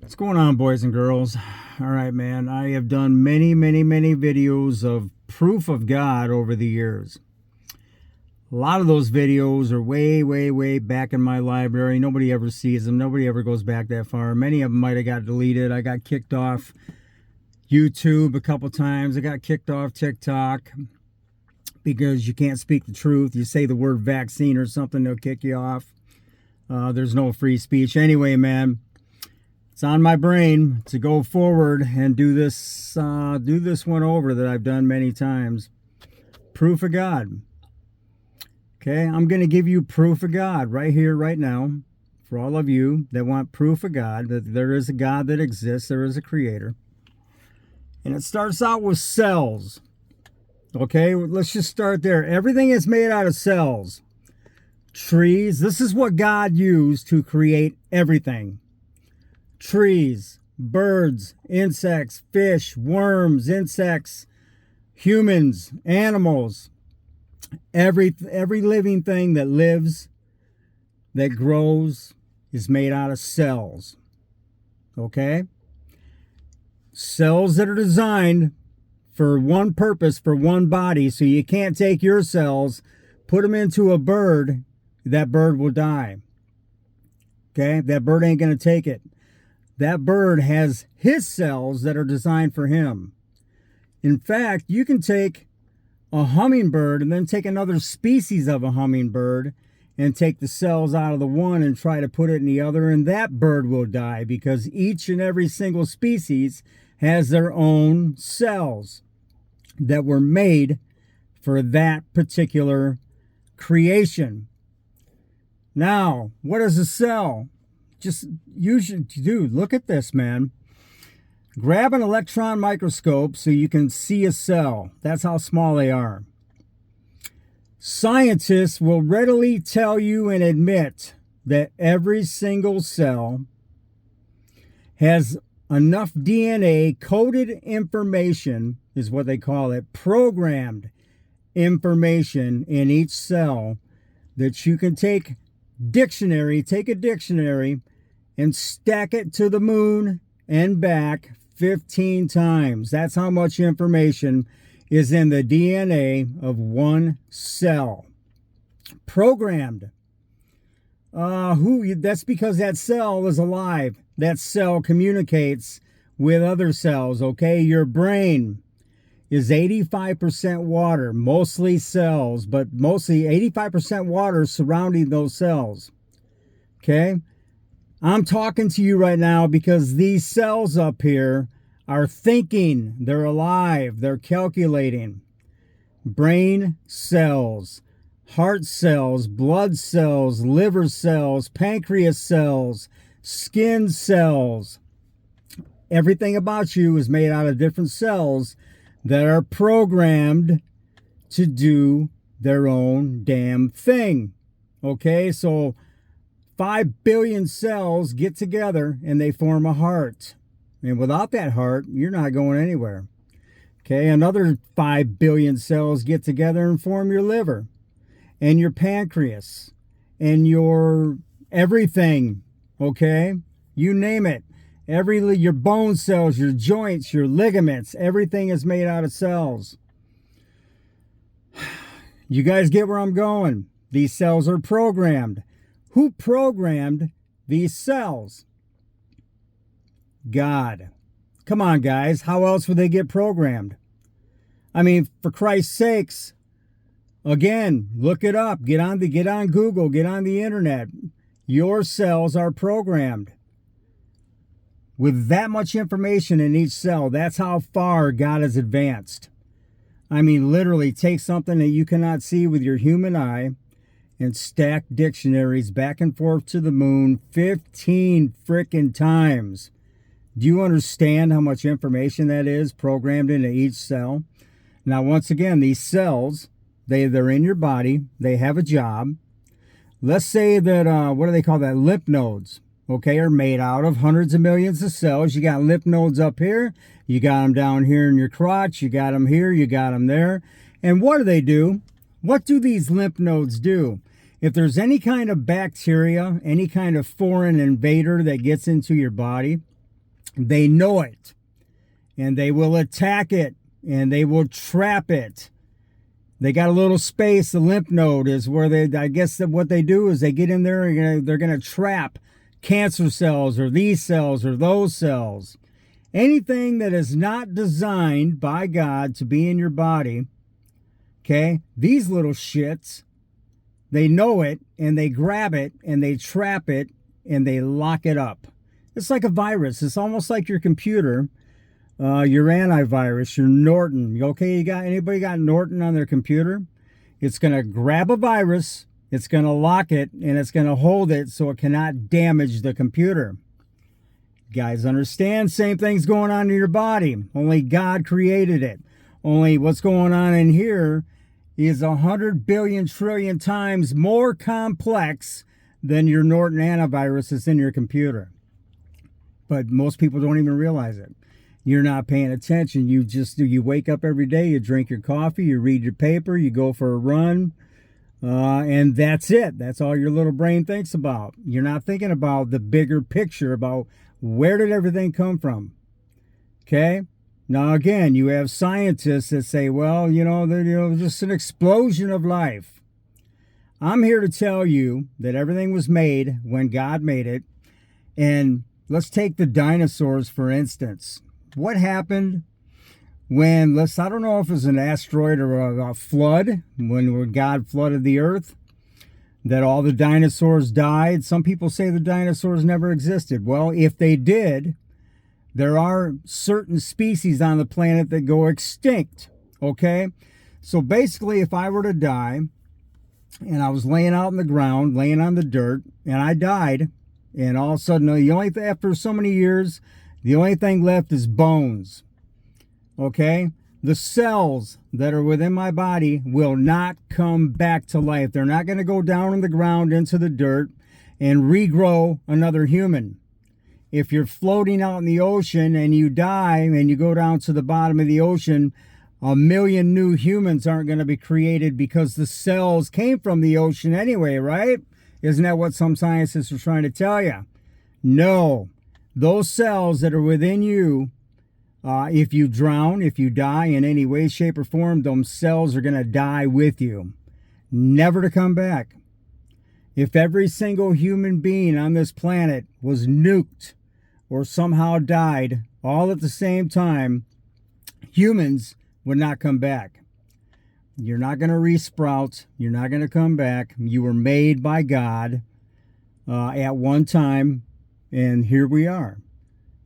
What's going on, boys and girls? All right, man. I have done many videos of proof of God over the years. A lot of those videos are way back in my library. Nobody ever sees them. Nobody ever goes back that far. Many of them might have got deleted. I got kicked off YouTube a couple times. I got kicked off TikTok because you can't speak the truth. You say the word vaccine or something, they'll kick you off. There's no free speech. Anyway, man, it's on my brain to go forward and do this one over that I've done many times. Proof of God. Okay, I'm going to give you proof of God right here, right now, for all of you that want proof of God, that there is a God that exists, there is a creator. And it starts out with cells. Okay, let's just start there. Everything is made out of cells. Trees, this is what God used to create everything. Trees, birds, insects, fish, worms, insects, humans, animals, every living thing that lives, that grows, is made out of cells. Okay? Cells that are designed for one purpose, for one body, so you can't take your cells, put them into a bird, that bird will die. Okay? That bird ain't going to take it. That bird has his cells that are designed for him. In fact, you can take a hummingbird and then take another species of a hummingbird and take the cells out of the one and try to put it in the other, and that bird will die because each and every single species has their own cells that were made for that particular creation. Now, what is a cell? Just dude, look at this, man. Grab an electron microscope so you can see a cell. That's how small they are. Scientists will readily tell you and admit that every single cell has enough DNA, coded information is what they call it, programmed information in each cell, that you can take a dictionary and stack it to the moon and back 15 times. That's how much information is in the DNA of one cell. Programmed. That's because that cell is alive. That cell communicates with other cells, okay? Your brain is 85% water, mostly cells, but mostly 85% water surrounding those cells. Okay? I'm talking to you right now because these cells up here are thinking, they're alive, they're calculating. Brain cells, heart cells, blood cells, liver cells, pancreas cells, skin cells. Everything about you is made out of different cells that are programmed to do their own damn thing. Okay, so 5 billion cells get together and they form a heart. And without that heart, you're not going anywhere. Okay, another 5 billion cells get together and form your liver and your pancreas and your everything. Okay, you name it. Your bone cells, your joints, your ligaments, everything is made out of cells. You guys get where I'm going. These cells are programmed. Who programmed these cells? God. Come on, guys. How else would they get programmed? I mean, for Christ's sakes, again, look it up. Get on Google, get on the internet. Your cells are programmed. With that much information in each cell, that's how far God has advanced. I mean, literally take something that you cannot see with your human eye and stack dictionaries back and forth to the moon 15 frickin' times. Do you understand how much information that is programmed into each cell? Now, once again, these cells, they're in your body. They have a job. Let's say that, what do they call that? Lymph nodes. Okay, are made out of hundreds of millions of cells. You got lymph nodes up here. You got them down here in your crotch. You got them here. You got them there. And what do? What do these lymph nodes do? If there's any kind of bacteria, any kind of foreign invader that gets into your body, They know it, and they will attack it, and they will trap it. They got a little space. The lymph node is where they, I guess that what they do is they get in there and they're going to trap cancer cells or these cells or those cells. Anything that is not designed by God to be in your body, okay, these little shits, they know it, and they grab it, and they trap it, and they lock it up. It's like a virus. It's almost like your computer, your antivirus, your Norton. Okay, anybody got Norton on their computer? It's going to grab a virus, it's going to lock it, and it's going to hold it so it cannot damage the computer. You guys understand? Same thing's going on in your body. Only God created it. Only what's going on in here is 100 billion trillion times more complex than your Norton antivirus that's in your computer. But most people don't even realize it. You're not paying attention. You wake up every day, you drink your coffee, you read your paper, you go for a run, and that's it. That's all your little brain thinks about. You're not thinking about the bigger picture, about where did everything come from. Okay? Now, again, you have scientists that say, well, just an explosion of life. I'm here to tell you that everything was made when God made it. And let's take the dinosaurs, for instance. What happened when, I don't know if it was an asteroid or a flood, when God flooded the earth, that all the dinosaurs died. Some people say the dinosaurs never existed. Well, if they did, there are certain species on the planet that go extinct, okay? So basically, if I were to die, and I was laying out in the ground, laying on the dirt, and I died, and all of a sudden, after so many years, the only thing left is bones, okay? The cells that are within my body will not come back to life. They're not going to go down in the ground into the dirt and regrow another human. If you're floating out in the ocean and you die and you go down to the bottom of the ocean, 1 million new humans aren't going to be created because the cells came from the ocean anyway, right? Isn't that what some scientists are trying to tell you? No. Those cells that are within you, if you drown, if you die in any way, shape, or form, those cells are going to die with you, never to come back. If every single human being on this planet was nuked or somehow died all at the same time, humans would not come back. You're not going to resprout. You're not going to come back. You were made by God at one time, and here we are.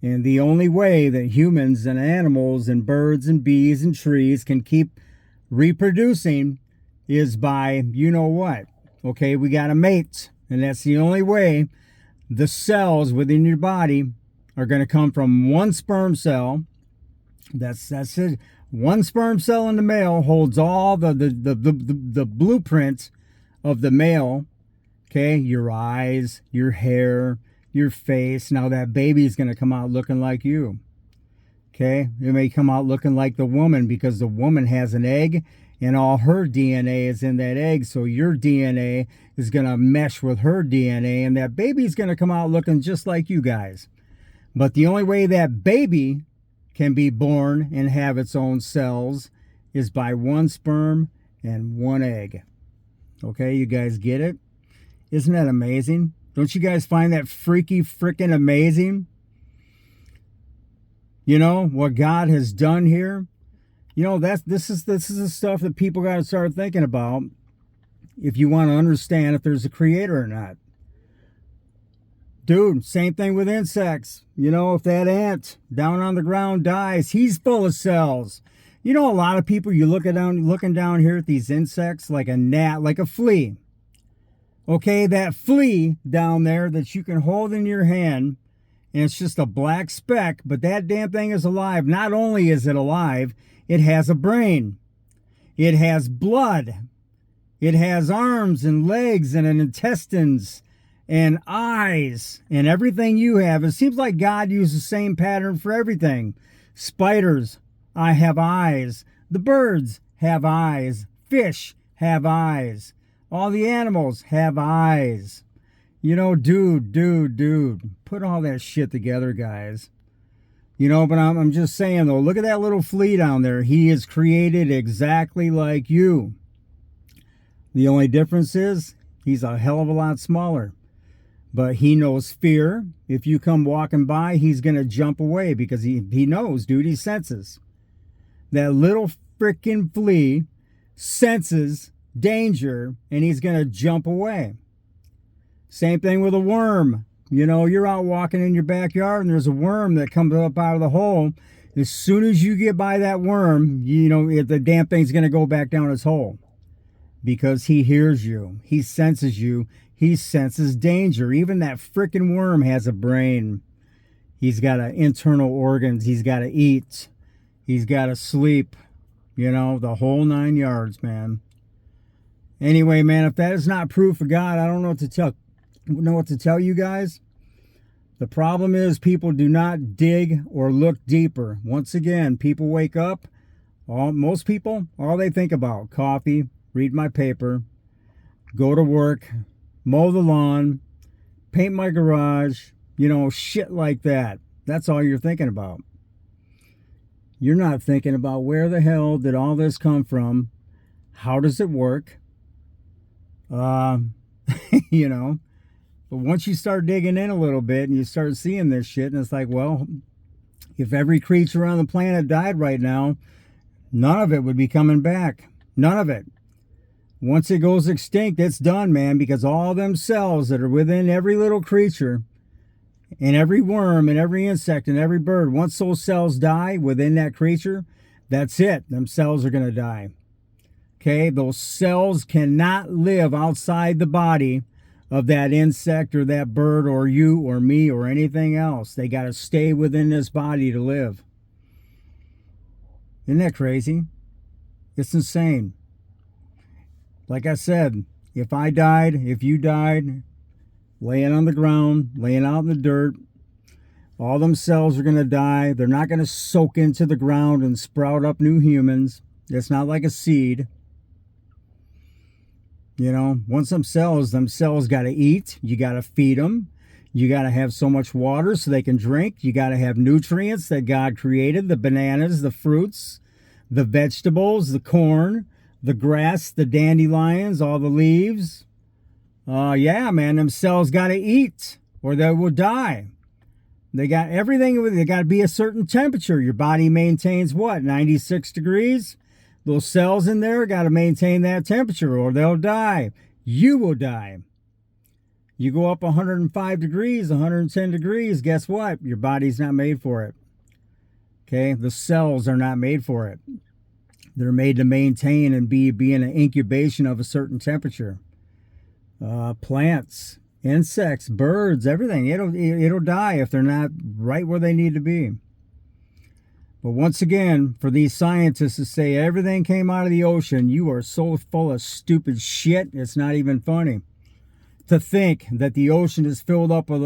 And the only way that humans and animals and birds and bees and trees can keep reproducing is by, you know what? Okay, we got to mate. And that's the only way the cells within your body are going to come from one sperm cell. That's it. One sperm cell in the male holds all the blueprints of the male. Okay, your eyes, your hair, your face. Now that baby is going to come out looking like you. Okay, it may come out looking like the woman because the woman has an egg and all her DNA is in that egg. So your DNA is going to mesh with her DNA and that baby is going to come out looking just like you guys. But the only way that baby can be born and have its own cells is by one sperm and one egg. Okay, you guys get it? Isn't that amazing? Don't you guys find that freaking amazing? You know, what God has done here? You know, this is the stuff that people got to start thinking about if you want to understand if there's a creator or not. Dude, same thing with insects. You know, if that ant down on the ground dies, he's full of cells. You know, a lot of people, you looking down here at these insects like a gnat, like a flea. Okay, that flea down there that you can hold in your hand, and it's just a black speck, but that damn thing is alive. Not only is it alive, it has a brain. It has blood. It has arms and legs and intestines and eyes and everything you have. It seems like God used the same pattern for everything. Spiders, I have eyes. The birds have eyes. Fish have eyes. All the animals have eyes. You know, dude, put all that shit together, guys. You know, but I'm just saying, though, look at that little flea down there. He is created exactly like you. The only difference is he's a hell of a lot smaller. But he knows fear. If you come walking by, he's going to jump away because he knows, dude. He senses. That little freaking flea senses danger, and he's going to jump away. Same thing with a worm. You know, you're out walking in your backyard and there's a worm that comes up out of the hole. As soon as you get by that worm, you know, the damn thing's going to go back down its hole. Because he hears you. He senses you. He senses danger. Even that freaking worm has a brain. He's got internal organs. He's got to eat. He's got to sleep. You know, the whole 9 yards, man. Anyway, man, if that is not proof of God, I don't know what to tell you guys. The problem is people do not dig or look deeper. Once again, people wake up. Most people, all they think about, coffee, read my paper, go to work, mow the lawn, paint my garage, you know, shit like that. That's all you're thinking about. You're not thinking about where the hell did all this come from? How does it work? You know. But once you start digging in a little bit and you start seeing this shit, and it's like, well, if every creature on the planet died right now, none of it would be coming back. None of it. Once it goes extinct, it's done, man, because all them cells that are within every little creature and every worm and every insect and every bird, once those cells die within that creature, that's it. Them cells are going to die. Okay? Those cells cannot live outside the body of that insect or that bird or you or me or anything else. They got to stay within this body to live. Isn't that crazy? It's insane. Like I said, if I died, if you died, laying on the ground, laying out in the dirt, all them cells are going to die. They're not going to soak into the ground and sprout up new humans. It's not like a seed. You know, once them cells got to eat. You got to feed them. You got to have so much water so they can drink. You got to have nutrients that God created, the bananas, the fruits, the vegetables, the corn, the grass, the dandelions, all the leaves. Yeah, man, them cells got to eat or they will die. They got everything. They got to be a certain temperature. Your body maintains what, 96 degrees? Those cells in there got to maintain that temperature or they'll die. You will die. You go up 105 degrees, 110 degrees, guess what? Your body's not made for it. Okay? The cells are not made for it. They're made to maintain and be in an incubation of a certain temperature. Plants, insects, birds, everything. It'll die if they're not right where they need to be. But once again, for these scientists to say everything came out of the ocean, you are so full of stupid shit, it's not even funny. To think that the ocean is filled up with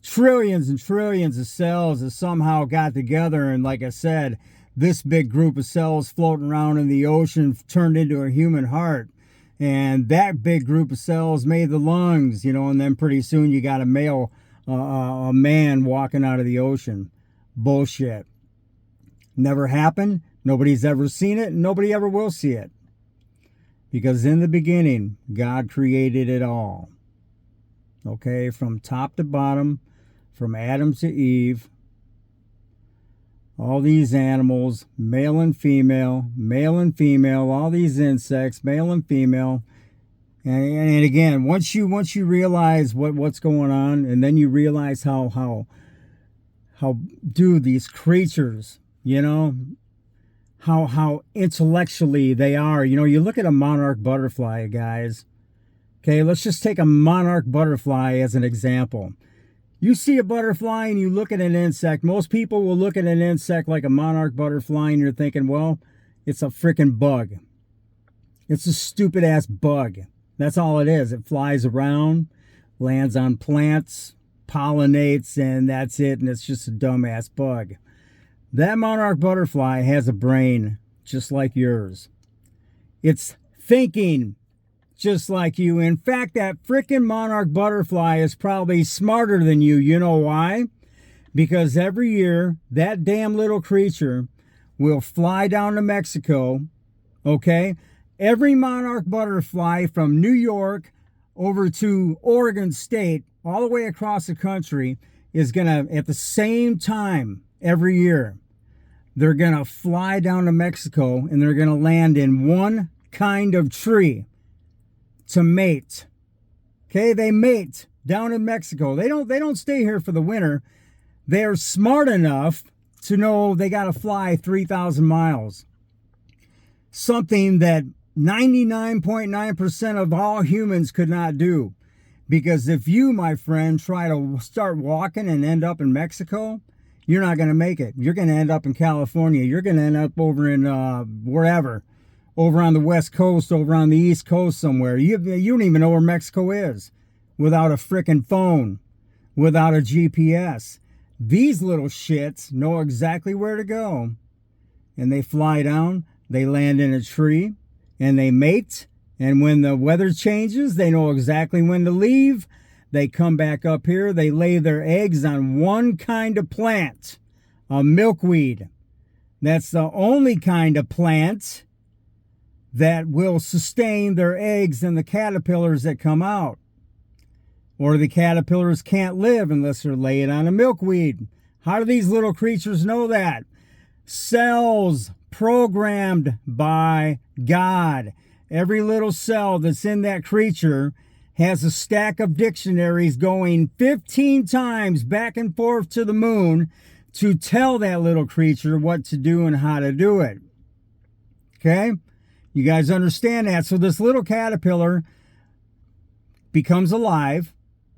trillions and trillions of cells that somehow got together, and like I said, this big group of cells floating around in the ocean turned into a human heart. And that big group of cells made the lungs, you know, and then pretty soon you got a man walking out of the ocean. Bullshit. Never happened. Nobody's ever seen it. And nobody ever will see it. Because in the beginning, God created it all. Okay, from top to bottom, from Adam to Eve. All these animals, male and female, all these insects, male and female. And again, once you realize what's going on, and then you realize how these creatures, you know, how intellectually they are. You know, you look at a monarch butterfly, guys. Okay, let's just take a monarch butterfly as an example. You see a butterfly and you look at an insect. Most people will look at an insect like a monarch butterfly and you're thinking, well, it's a freaking bug. It's a stupid ass bug. That's all it is. It flies around, lands on plants, pollinates, and that's it. And it's just a dumbass bug. That monarch butterfly has a brain just like yours. It's thinking just like you. In fact, that freaking monarch butterfly is probably smarter than you. You know why? Because every year, that damn little creature will fly down to Mexico, okay? Every monarch butterfly from New York over to Oregon State, all the way across the country, is gonna, at the same time every year, they're gonna fly down to Mexico and they're gonna land in one kind of tree to mate. Okay, they mate down in Mexico. They don't stay here for the winter. They're smart enough to know they got to fly 3,000 miles. Something that 99.9% of all humans could not do. Because if you, my friend, try to start walking and end up in Mexico, you're not going to make it. You're going to end up in California. You're going to end up over in wherever. Over on the West Coast, over on the East Coast somewhere. You don't even know where Mexico is without a frickin' phone, without a GPS. These little shits know exactly where to go. And they fly down, they land in a tree, and they mate. And when the weather changes, they know exactly when to leave. They come back up here, they lay their eggs on one kind of plant, a milkweed. That's the only kind of plant that will sustain their eggs and the caterpillars that come out. Or the caterpillars can't live unless they're laying on a milkweed. How do these little creatures know that? Cells programmed by God. Every little cell that's in that creature has a stack of dictionaries going 15 times back and forth to the moon to tell that little creature what to do and how to do it. Okay? You guys understand that? So this little caterpillar becomes alive,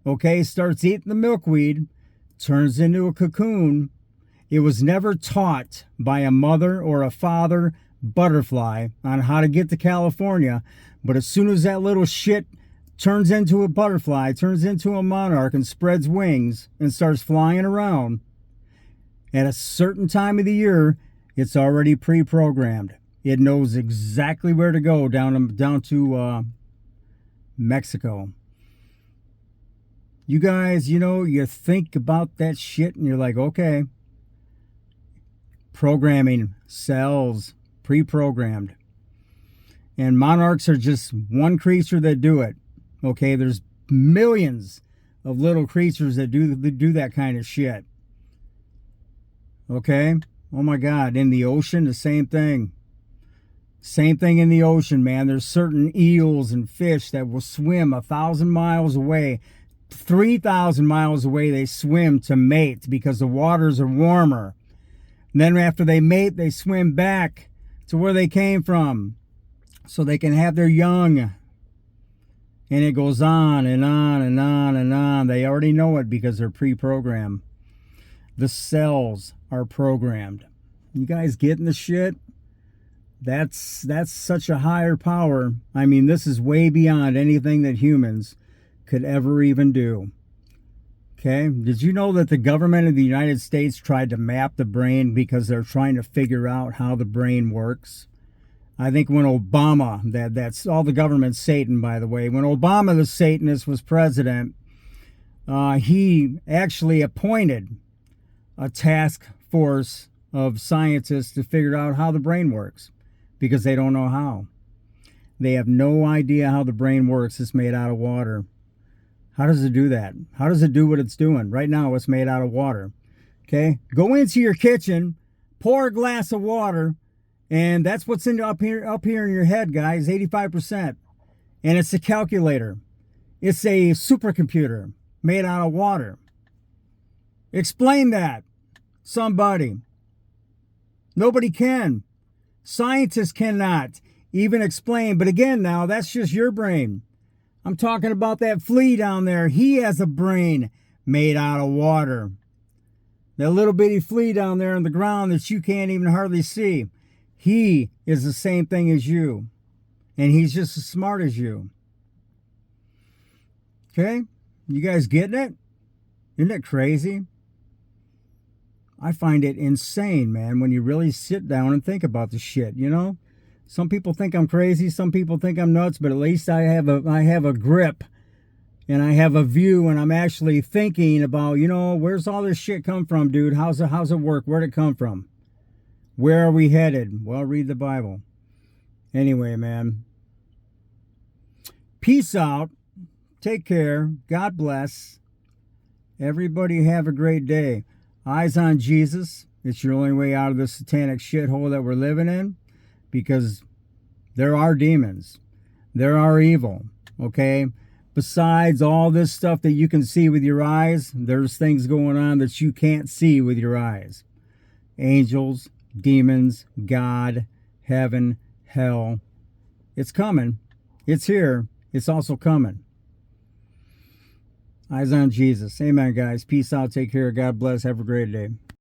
okay, starts eating the milkweed, turns into a cocoon. It was never taught by a mother or a father butterfly on how to get to California, but as soon as that little shit turns into a butterfly, turns into a monarch and spreads wings and starts flying around, at a certain time of the year, it's already pre-programmed. It knows exactly where to go down to Mexico. You guys, you think about that shit and you're like, okay. Programming, cells, pre-programmed. And monarchs are just one creature that do it. Okay, there's millions of little creatures that do that kind of shit. Okay? Oh my God, in the ocean, the same thing. Same thing in the ocean, man. There's certain eels and fish that will swim 1,000 miles away. 3,000 miles away they swim to mate because the waters are warmer. And then after they mate, they swim back to where they came from so they can have their young. And it goes on and on and on and on. They already know it because they're pre-programmed. The cells are programmed. You guys getting the shit? That's such a higher power. I mean, this is way beyond anything that humans could ever even do. Okay? Did you know that the government of the United States tried to map the brain because they're trying to figure out how the brain works? I think when Obama, that's all the government Satan, by the way, when Obama the Satanist was president, he actually appointed a task force of scientists to figure out how the brain works because they don't know how. They have no idea how the brain works. It's made out of water. How does it do that? How does it do what it's doing? Right now, it's made out of water. Okay? Go into your kitchen, pour a glass of water, and that's what's up here in your head, guys, 85%. And it's a calculator. It's a supercomputer made out of water. Explain that, somebody. Nobody can. Scientists cannot even explain. But again, now, that's just your brain. I'm talking about that flea down there. He has a brain made out of water. That little bitty flea down there on the ground that you can't even hardly see. He is the same thing as you. And he's just as smart as you. Okay? You guys getting it? Isn't it crazy? I find it insane, man, when you really sit down and think about the shit, Some people think I'm crazy, some people think I'm nuts, but at least I have a grip and I have a view, and I'm actually thinking about, where's all this shit come from, dude? How's it work? Where'd it come from? Where are we headed? Well, read the Bible. Anyway, man. Peace out. Take care. God bless. Everybody have a great day. Eyes on Jesus. It's your only way out of this satanic shithole that we're living in, because there are demons. There are evil. Okay? Besides all this stuff that you can see with your eyes, there's things going on that you can't see with your eyes. Angels, demons, God, heaven, hell. It's coming. It's here. It's also coming. Eyes on Jesus. Amen, guys. Peace out. Take care. God bless. Have a great day.